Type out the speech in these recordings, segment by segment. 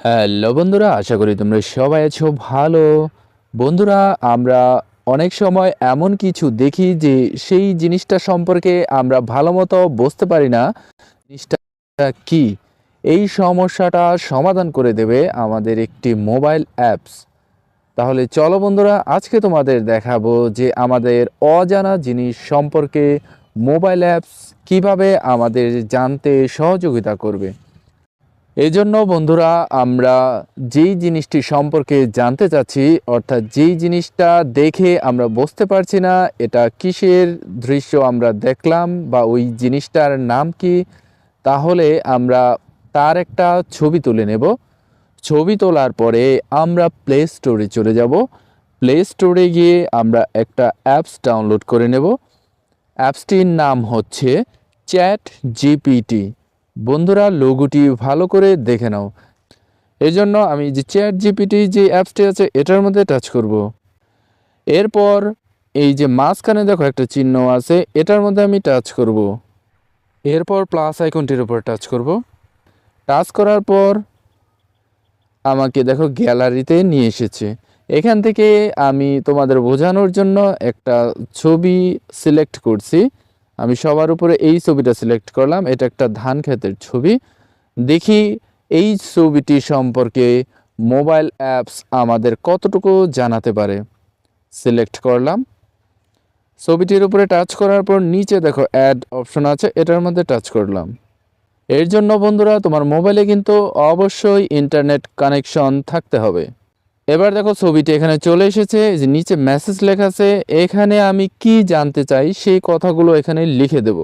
Hello বন্ধুরা, আশা করি তোমরা সবাই আছো ভালো। বন্ধুরা, আমরা অনেক সময় এমন কিছু দেখি যে সেই জিনিসটা সম্পর্কে আমরা ভালো মতো বুঝতে পারি না জিনিসটা কি। এই সমস্যাটা সমাধান করে দেবে আমাদের একটি মোবাইল অ্যাপস। তাহলে চলো বন্ধুরা, আজকে তোমাদের দেখাবো যে আমাদের অজানা জিনিস সম্পর্কে মোবাইল অ্যাপস কিভাবে আমাদের জানতে সহযোগিতা করবে। এই জন্য বন্ধুরা, আমরা যেই জিনিসটি সম্পর্কে জানতে চাচ্ছি, অর্থাৎ যেই জিনিসটা দেখে আমরা বুঝতে পারছি না এটা কিসের দৃশ্য আমরা দেখলাম বা ওই জিনিসটার নাম কি, তাহলে আমরা তার একটা ছবি তুলে নেব। ছবি তোলার পরে আমরা প্লে স্টোরে চলে যাব। প্লে স্টোরে গিয়ে আমরা একটা অ্যাপস ডাউনলোড করে নেব। অ্যাপসটির নাম হচ্ছে চ্যাট জিপিটি। বন্ধুরা, লোগোটি ভালো করে দেখে নাও। এজন্য আমি যে চ্যাট জিপিটি যে অ্যাপসটি আছে এটার মধ্যে টাচ করব। এরপর এই যে মাঝখানে দেখো একটা চিহ্ন আছে, এটার মধ্যে আমি টাচ করব। এরপর প্লাস আইকনটির উপর টাচ করব। টাচ করার পর আমাকে দেখো গ্যালারিতে নিয়ে এসেছে। এখান থেকে আমি তোমাদের বোঝানোর জন্য একটা ছবি সিলেক্ট করছি। আমি সবার উপরে এই ছবিটা সিলেক্ট করলাম। এটা একটা ধান ক্ষেতের ছবি। দেখি এই ছবিটি সম্পর্কে মোবাইল অ্যাপস আমাদের কতটুকু জানাতে পারে। সিলেক্ট করলাম। ছবিটির উপরে টাচ করার পর নিচে দেখো অ্যাড অপশন আছে, এটার মধ্যে টাচ করলাম। এর জন্য বন্ধুরা, তোমার মোবাইলে কিন্তু অবশ্যই ইন্টারনেট কানেকশন থাকতে হবে। এবার দেখো ছবিটি এখানে চলে এসেছে, যে নিচে মেসেজ লেখা আছে। এখানে আমি কি জানতে চাই সেই কথাগুলো এখানে লিখে দেব।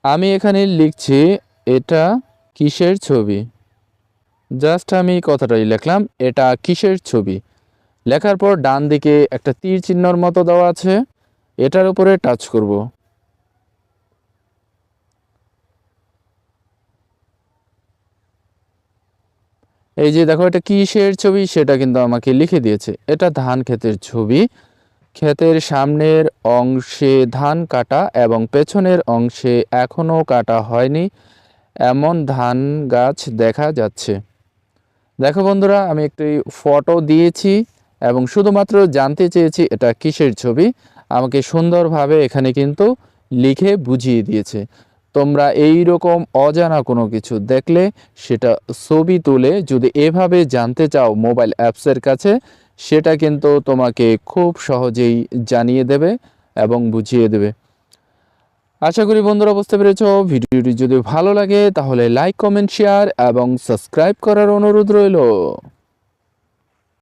আমি এখানে লিখছি এটা কিসের ছবি। জাস্ট আমি কথাটাই লিখলাম, এটা কিসের ছবি। লেখার পর ডান দিকে একটা তীর চিহ্নর মতো দেওয়া আছে, এটার উপরে টাচ করব। এই যে দেখো এটা কিসের ছবি সেটা কিন্তু আমাকে লিখে দিয়েছে। এটা ধান ক্ষেতের ছবি। ক্ষেতের সামনের অংশে ধান কাটা এবং পেছনের অংশে এখনো কাটা হয়নি এমন ধান গাছ দেখা যাচ্ছে। দেখো বন্ধুরা, আমি একটি ফটো দিয়েছি এবং শুধুমাত্র জানতে চেয়েছি এটা কিসের ছবি। আমাকে সুন্দরভাবে এখানে কিন্তু লিখে বুঝিয়ে দিয়েছে। তোমরা এই রকম অজানা কোনো কিছু দেখলে সেটা ছবি তুলে যদি এভাবে জানতে চাও মোবাইল অ্যাপসের কাছে, সেটা কিন্তু তোমাকে খুব সহজেই জানিয়ে দেবে এবং বুঝিয়ে দেবে। আশা করি বন্ধুরা বুঝতে পেরেছো। ভিডিওটি যদি ভালো লাগে তাহলে লাইক, কমেন্ট, শেয়ার এবং সাবস্ক্রাইব করার অনুরোধ রইল।